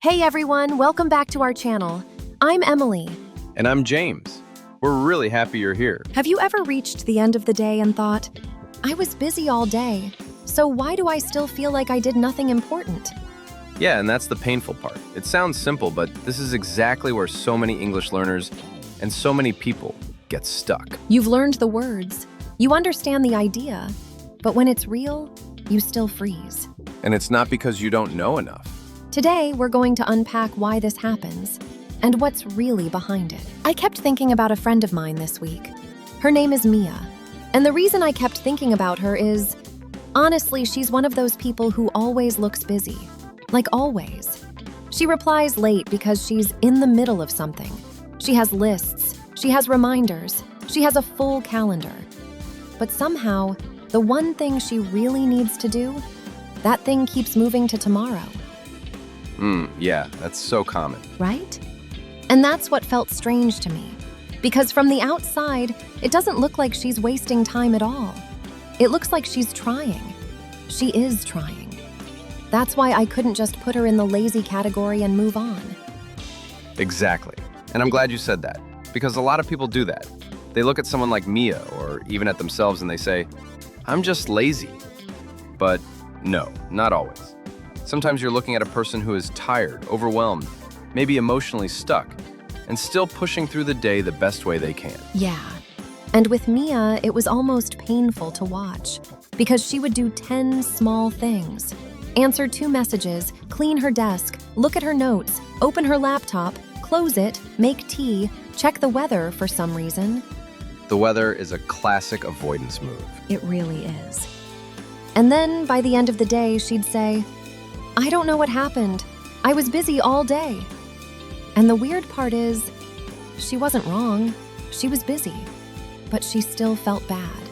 Hey everyone, welcome back to our channel. I'm Emily. And I'm James. We're really happy you're here. Have you ever reached the end of the day and thought, I was busy all day, so why do I still feel like I did nothing important? Yeah, and that's the painful part. It sounds simple, but this is exactly where so many English learners and so many people get stuck. You've learned the words, you understand the idea, but when it's real, you still freeze. And it's not because you don't know enough. Today, we're going to unpack why this happens and what's really behind it. I kept thinking about a friend of mine this week. Her name is Mia. And the reason I kept thinking about her is, honestly, she's one of those people who always looks busy. Like always. She replies late because she's in the middle of something. She has lists, she has reminders, she has a full calendar. But somehow, the one thing she really needs to do, that thing keeps moving to tomorrow. Yeah, that's so common. Right? And that's what felt strange to me. Because from the outside, it doesn't look like she's wasting time at all. It looks like she's trying. She is trying. That's why I couldn't just put her in the lazy category and move on. Exactly. And I'm glad you said that, because a lot of people do that. They look at someone like Mia, or even at themselves, and they say, I'm just lazy. But no, not always. Sometimes you're looking at a person who is tired, overwhelmed, maybe emotionally stuck, and still pushing through the day the best way they can. Yeah. And with Mia, it was almost painful to watch, because she would do 10 small things. Answer 2 messages, clean her desk, look at her notes, open her laptop, close it, make tea, check the weather for some reason. The weather is a classic avoidance move. It really is. And then, by the end of the day, she'd say, I don't know what happened. I was busy all day. And the weird part is, she wasn't wrong. She was busy, but she still felt bad.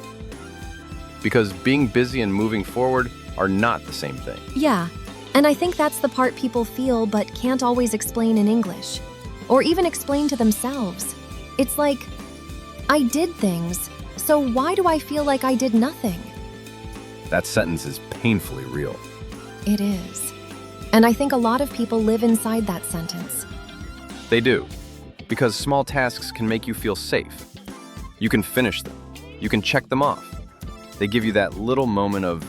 Because being busy and moving forward are not the same thing. Yeah, and I think that's the part people feel but can't always explain in English, or even explain to themselves. It's like, I did things, so why do I feel like I did nothing? That sentence is painfully real. It is. And I think a lot of people live inside that sentence. They do, because small tasks can make you feel safe. You can finish them. You can check them off. They give you that little moment of,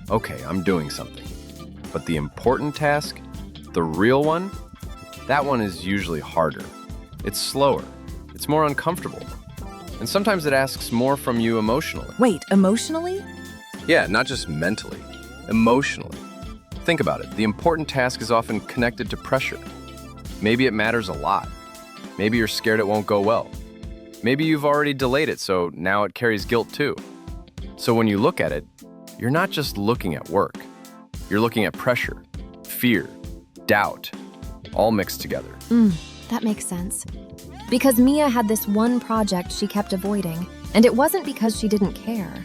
okay, I'm doing something. But the important task, the real one, that one is usually harder. It's slower. It's more uncomfortable. And sometimes it asks more from you emotionally. Wait, emotionally? Yeah, not just mentally, emotionally. Think about it. The important task is often connected to pressure. Maybe it matters a lot. Maybe you're scared it won't go well. Maybe you've already delayed it, so now it carries guilt too. So when you look at it, you're not just looking at work. You're looking at pressure, fear, doubt, all mixed together. That makes sense. Because Mia had this one project she kept avoiding, and it wasn't because she didn't care.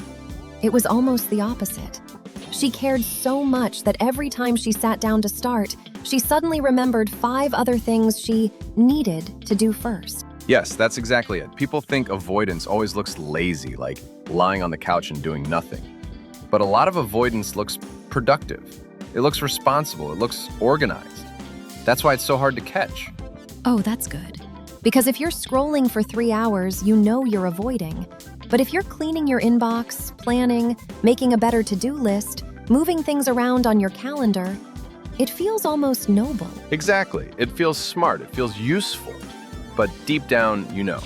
It was almost the opposite. She cared so much that every time she sat down to start, she suddenly remembered 5 other things she needed to do first. Yes, that's exactly it. People think avoidance always looks lazy, like lying on the couch and doing nothing. But a lot of avoidance looks productive. It looks responsible. It looks organized. That's why it's so hard to catch. Oh, that's good. Because if you're scrolling for 3 hours, you know you're avoiding. But if you're cleaning your inbox, planning, making a better to-do list, moving things around on your calendar, it feels almost noble. Exactly. It feels smart. It feels useful. But deep down, you know.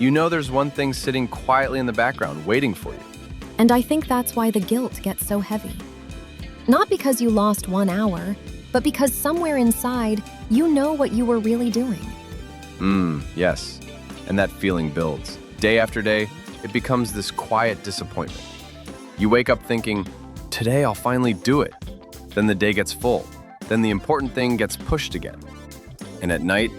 You know there's one thing sitting quietly in the background waiting for you. And I think that's why the guilt gets so heavy. Not because you lost 1 hour, but because somewhere inside, you know what you were really doing. Yes. And that feeling builds. Day after day, it becomes this quiet disappointment. You wake up thinking, today I'll finally do it. Then the day gets full. Then the important thing gets pushed again. And at night,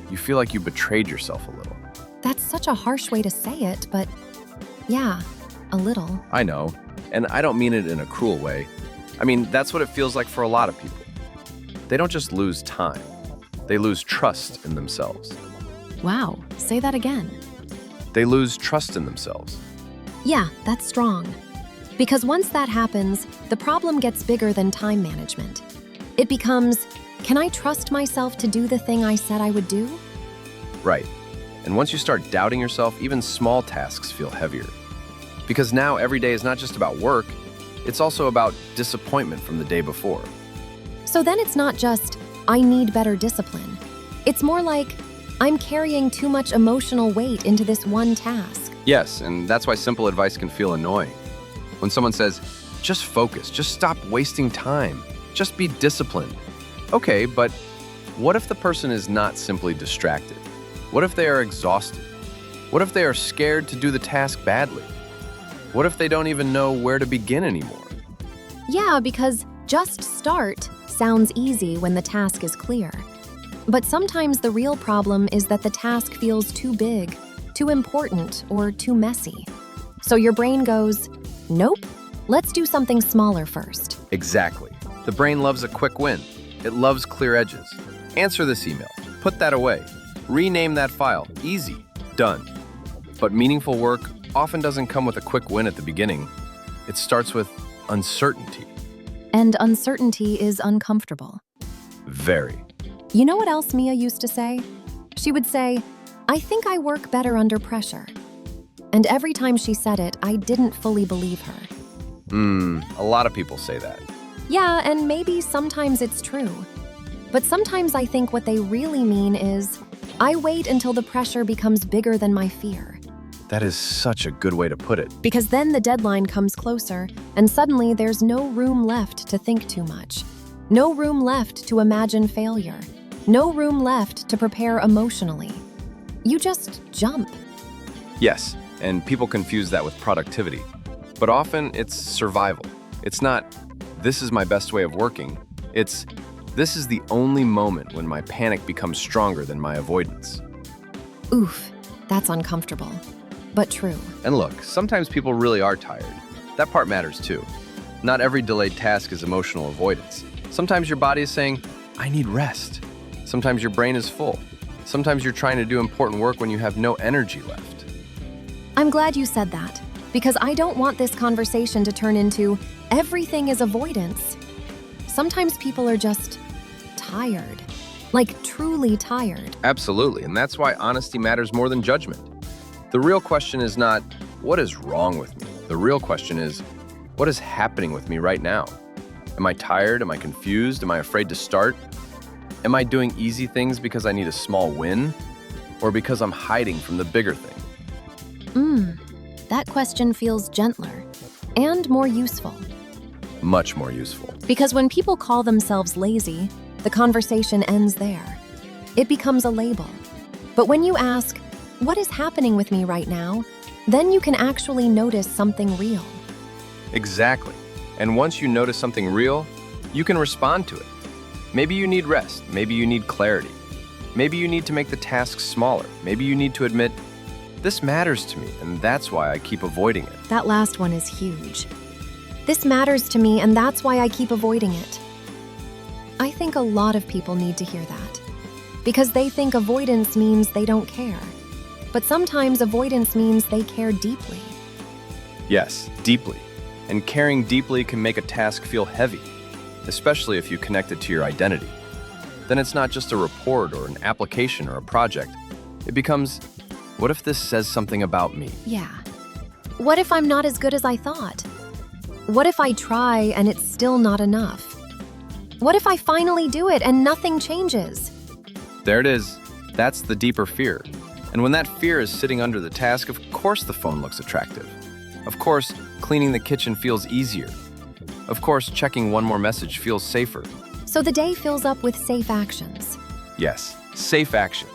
you feel like you betrayed yourself a little. That's such a harsh way to say it, but yeah, a little. I know, and I don't mean it in a cruel way. I mean, that's what it feels like for a lot of people. They don't just lose time. They lose trust in themselves. Wow, say that again. They lose trust in themselves. Yeah, that's strong. Because once that happens, the problem gets bigger than time management. It becomes, Can I trust myself to do the thing I said I would do? Right. And once you start doubting yourself, even small tasks feel heavier. Because now every day is not just about work, it's also about disappointment from the day before. So then it's not just, I need better discipline. It's more like, I'm carrying too much emotional weight into this one task. Yes, and that's why simple advice can feel annoying. When someone says, just focus, just stop wasting time, just be disciplined. Okay, but what if the person is not simply distracted? What if they are exhausted? What if they are scared to do the task badly? What if they don't even know where to begin anymore? Yeah, because just start sounds easy when the task is clear. But sometimes the real problem is that the task feels too big, too important, or too messy. So your brain goes, nope, let's do something smaller first. Exactly. The brain loves a quick win. It loves clear edges. Answer this email. Put that away. Rename that file. Easy. Done. But meaningful work often doesn't come with a quick win at the beginning. It starts with uncertainty. And uncertainty is uncomfortable. Very. You know what else Mia used to say? She would say, I think I work better under pressure. And every time she said it, I didn't fully believe her. A lot of people say that. Yeah, and maybe sometimes it's true. But sometimes I think what they really mean is, I wait until the pressure becomes bigger than my fear. That is such a good way to put it. Because then the deadline comes closer, and suddenly there's no room left to think too much. No room left to imagine failure. No room left to prepare emotionally. You just jump. Yes, and people confuse that with productivity. But often it's survival. It's not, this is my best way of working. It's, this is the only moment when my panic becomes stronger than my avoidance. Oof, that's uncomfortable, but true. And look, sometimes people really are tired. That part matters too. Not every delayed task is emotional avoidance. Sometimes your body is saying, I need rest. Sometimes your brain is full. Sometimes you're trying to do important work when you have no energy left. I'm glad you said that, because I don't want this conversation to turn into everything is avoidance. Sometimes people are just tired, like truly tired. Absolutely, and that's why honesty matters more than judgment. The real question is not, what is wrong with me? The real question is, what is happening with me right now? Am I tired? Am I confused? Am I afraid to start? Am I doing easy things because I need a small win? Or because I'm hiding from the bigger thing? That question feels gentler and more useful. Much more useful. Because when people call themselves lazy, the conversation ends there. It becomes a label. But when you ask, what is happening with me right now? Then you can actually notice something real. Exactly. And once you notice something real, you can respond to it. Maybe you need rest. Maybe you need clarity. Maybe you need to make the task smaller. Maybe you need to admit, this matters to me, and that's why I keep avoiding it. That last one is huge. This matters to me, and that's why I keep avoiding it. I think a lot of people need to hear that. Because they think avoidance means they don't care. But sometimes avoidance means they care deeply. Yes, deeply. And caring deeply can make a task feel heavy, especially if you connect it to your identity. Then it's not just a report or an application or a project. It becomes, what if this says something about me? Yeah. What if I'm not as good as I thought? What if I try and it's still not enough? What if I finally do it and nothing changes? There it is. That's the deeper fear. And when that fear is sitting under the task, of course the phone looks attractive. Of course, cleaning the kitchen feels easier. Of course, checking one more message feels safer. So the day fills up with safe actions. Yes, safe actions.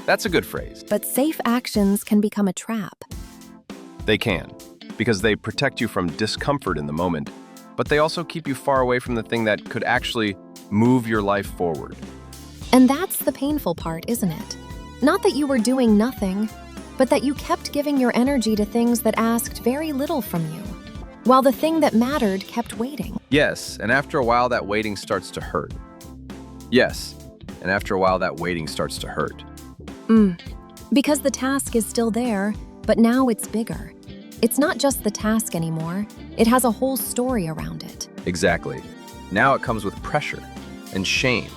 That's a good phrase. But safe actions can become a trap. They can, because they protect you from discomfort in the moment, but they also keep you far away from the thing that could actually move your life forward. And that's the painful part, isn't it? Not that you were doing nothing, but that you kept giving your energy to things that asked very little from you, while the thing that mattered kept waiting. Yes, and after a while that waiting starts to hurt. Yes, and after a while that waiting starts to hurt. Because the task is still there, but now it's bigger. It's not just the task anymore. It has a whole story around it. Exactly. Now it comes with pressure and shame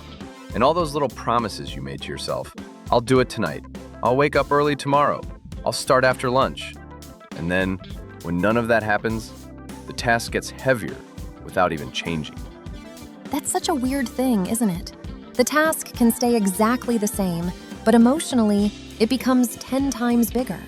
And all those little promises you made to yourself. I'll do it tonight. I'll wake up early tomorrow. I'll start after lunch. And then, when none of that happens, the task gets heavier without even changing. That's such a weird thing, isn't it? The task can stay exactly the same, but emotionally, it becomes 10 times bigger.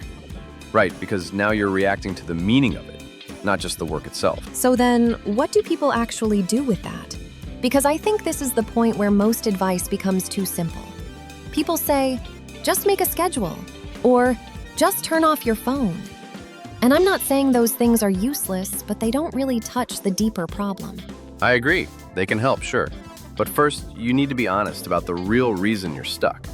Right, because now you're reacting to the meaning of it, not just the work itself. So then, what do people actually do with that? Because I think this is the point where most advice becomes too simple. People say, just make a schedule, or just turn off your phone. And I'm not saying those things are useless, but they don't really touch the deeper problem. I agree. They can help, sure. But first, you need to be honest about the real reason you're stuck.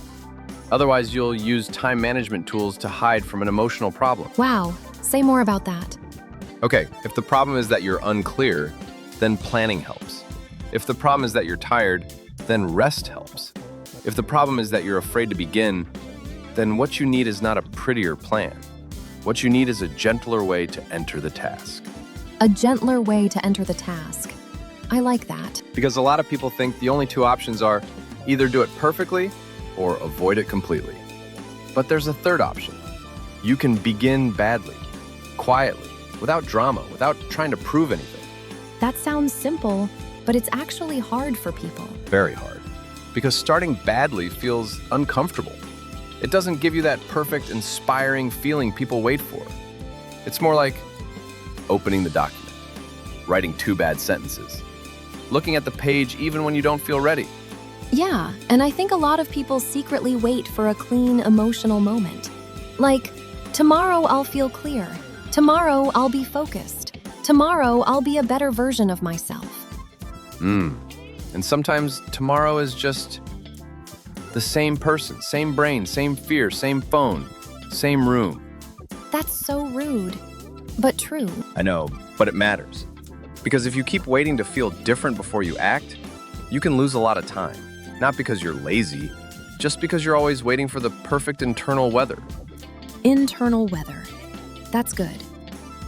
Otherwise, you'll use time management tools to hide from an emotional problem. Wow, say more about that. Okay, if the problem is that you're unclear, then planning helps. If the problem is that you're tired, then rest helps. If the problem is that you're afraid to begin, then what you need is not a prettier plan. What you need is a gentler way to enter the task. A gentler way to enter the task. I like that. Because a lot of people think the only two options are either do it perfectly or avoid it completely. But there's a third option. You can begin badly, quietly, without drama, without trying to prove anything. That sounds simple, but it's actually hard for people. Very hard. Because starting badly feels uncomfortable. It doesn't give you that perfect, inspiring feeling people wait for. It's more like opening the document, writing 2 bad sentences, looking at the page even when you don't feel ready. Yeah, and I think a lot of people secretly wait for a clean, emotional moment. Like, tomorrow I'll feel clear. Tomorrow I'll be focused. Tomorrow I'll be a better version of myself. And sometimes tomorrow is just the same person, same brain, same fear, same phone, same room. That's so rude, but true. I know, but it matters. Because if you keep waiting to feel different before you act, you can lose a lot of time. Not because you're lazy, just because you're always waiting for the perfect internal weather. Internal weather. That's good.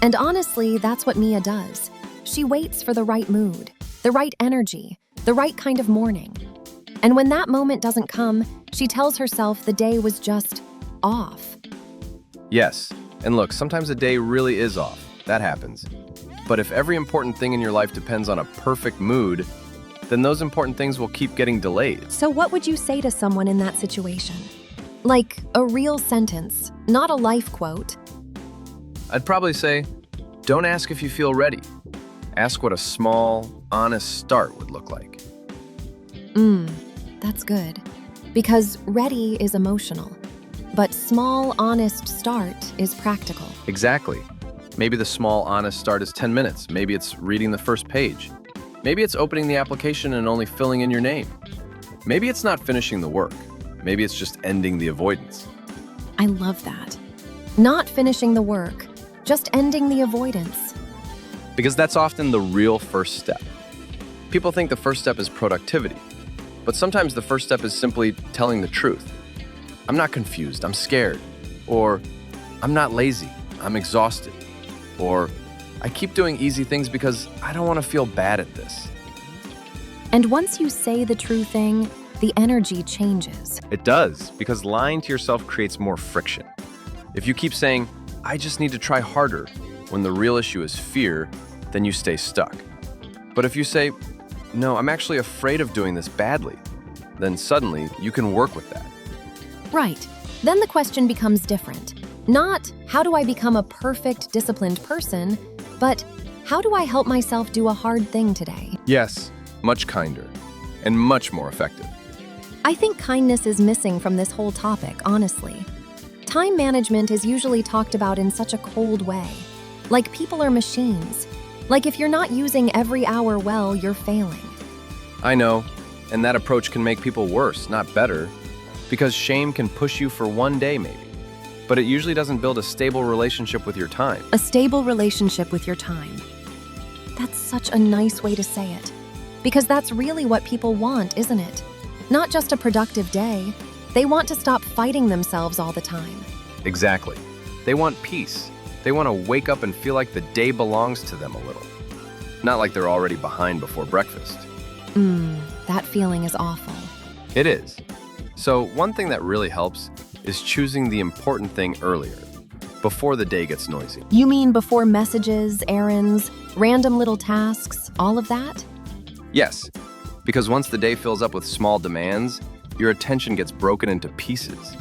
And honestly, that's what Mia does. She waits for the right mood, the right energy, the right kind of morning. And when that moment doesn't come, she tells herself the day was just off. Yes, and look, sometimes a day really is off. That happens. But if every important thing in your life depends on a perfect mood, then those important things will keep getting delayed. So what would you say to someone in that situation? Like a real sentence, not a life quote. I'd probably say, don't ask if you feel ready. Ask what a small, honest start would look like. That's good. Because ready is emotional, but small, honest start is practical. Exactly. Maybe the small, honest start is 10 minutes. Maybe it's reading the first page. Maybe it's opening the application and only filling in your name. Maybe it's not finishing the work. Maybe it's just ending the avoidance. I love that. Not finishing the work, just ending the avoidance. Because that's often the real first step. People think the first step is productivity, but sometimes the first step is simply telling the truth. I'm not confused, I'm scared. Or, I'm not lazy, I'm exhausted. Or, I keep doing easy things because I don't want to feel bad at this. And once you say the true thing, the energy changes. It does, because lying to yourself creates more friction. If you keep saying, I just need to try harder, when the real issue is fear, then you stay stuck. But if you say, no, I'm actually afraid of doing this badly, then suddenly you can work with that. Right. Then the question becomes different. Not, how do I become a perfect, disciplined person, but how do I help myself do a hard thing today? Yes, much kinder and much more effective. I think kindness is missing from this whole topic, honestly. Time management is usually talked about in such a cold way. Like people are machines. Like if you're not using every hour well, you're failing. I know, and that approach can make people worse, not better, because shame can push you for one day maybe, but it usually doesn't build a stable relationship with your time. A stable relationship with your time. That's such a nice way to say it. Because that's really what people want, isn't it? Not just a productive day. They want to stop fighting themselves all the time. Exactly. They want peace. They want to wake up and feel like the day belongs to them a little. Not like they're already behind before breakfast. That feeling is awful. It is. So one thing that really helps is choosing the important thing earlier, before the day gets noisy. You mean before messages, errands, random little tasks, all of that? Yes, because once the day fills up with small demands, your attention gets broken into pieces,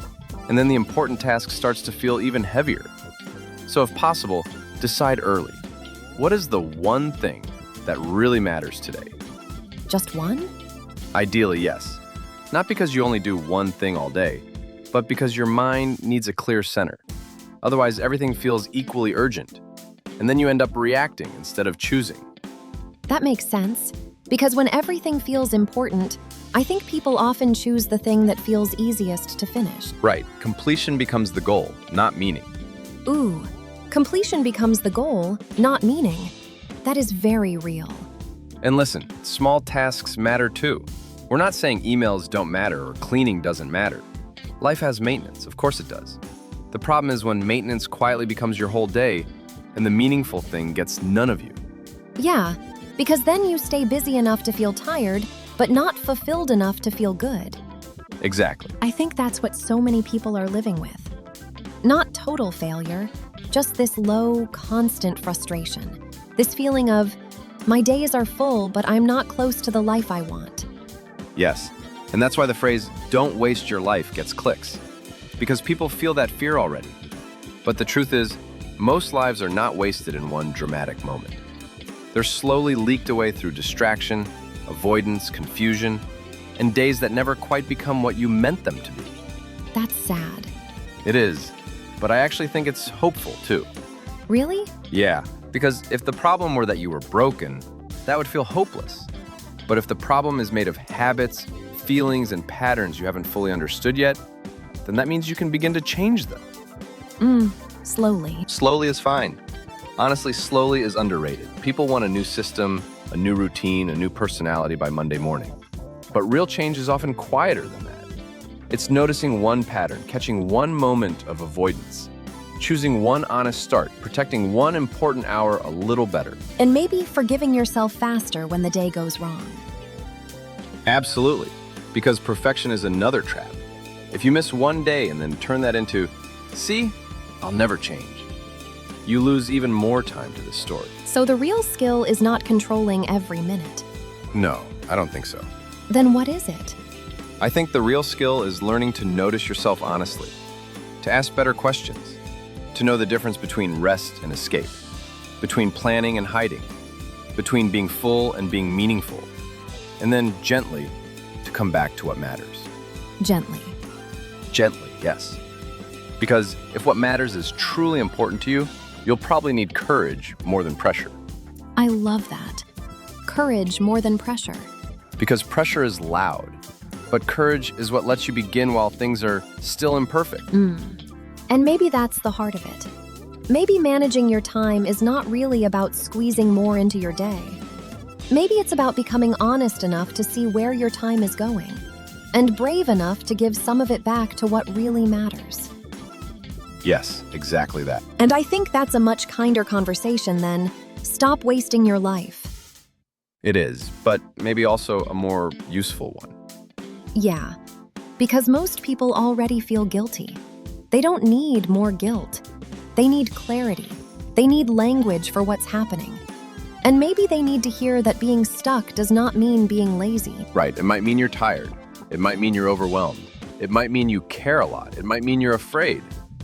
and then the important task starts to feel even heavier. So if possible, decide early. What is the one thing that really matters today? Just one? Ideally, yes. Not because you only do one thing all day, but because your mind needs a clear center. Otherwise, everything feels equally urgent, and then you end up reacting instead of choosing. That makes sense, because when everything feels important, I think people often choose the thing that feels easiest to finish. Right, completion becomes the goal, not meaning. Ooh, completion becomes the goal, not meaning. That is very real. And listen, small tasks matter too. We're not saying emails don't matter or cleaning doesn't matter. Life has maintenance, of course it does. The problem is when maintenance quietly becomes your whole day and the meaningful thing gets none of you. Yeah, because then you stay busy enough to feel tired, but not fulfilled enough to feel good. Exactly. I think that's what so many people are living with. Not total failure, just this low, constant frustration. This feeling of, my days are full, but I'm not close to the life I want. Yes, and that's why the phrase, don't waste your life, gets clicks. Because people feel that fear already. But the truth is, most lives are not wasted in one dramatic moment. They're slowly leaked away through distraction, avoidance, confusion, and days that never quite become what you meant them to be. That's sad. It is, but I actually think it's hopeful too. Really? Yeah, because if the problem were that you were broken, that would feel hopeless. But if the problem is made of habits, feelings, and patterns you haven't fully understood yet, then that means you can begin to change them. Slowly. Slowly is fine. Honestly, slowly is underrated. People want a new system, a new routine, a new personality by Monday morning. But real change is often quieter than that. It's noticing one pattern, catching one moment of avoidance, choosing one honest start, protecting one important hour a little better. And maybe forgiving yourself faster when the day goes wrong. Absolutely, because perfection is another trap. If you miss one day and then turn that into, see, I'll never change, you lose even more time to this story. So the real skill is not controlling every minute. No, I don't think so. Then what is it? I think the real skill is learning to notice yourself honestly, to ask better questions, to know the difference between rest and escape, between planning and hiding, between being full and being meaningful, and then gently to come back to what matters. Gently. Gently, yes. Because if what matters is truly important to you, you'll probably need courage more than pressure. I love that. Courage more than pressure. Because pressure is loud, but courage is what lets you begin while things are still imperfect. And maybe that's the heart of it. Maybe managing your time is not really about squeezing more into your day. Maybe it's about becoming honest enough to see where your time is going, and brave enough to give some of it back to what really matters. Yes, exactly that. And I think that's a much kinder conversation than, stop wasting your life. It is, but maybe also a more useful one. Yeah, because most people already feel guilty. They don't need more guilt. They need clarity. They need language for what's happening. And maybe they need to hear that being stuck does not mean being lazy. Right, it might mean you're tired. It might mean you're overwhelmed. It might mean you care a lot. It might mean you're afraid.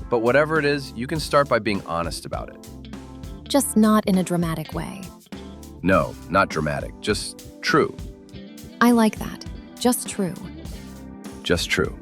But whatever it is, you can start by being honest about it. Just not in a dramatic way. No, not dramatic, just true. I like that. Just true. Just true.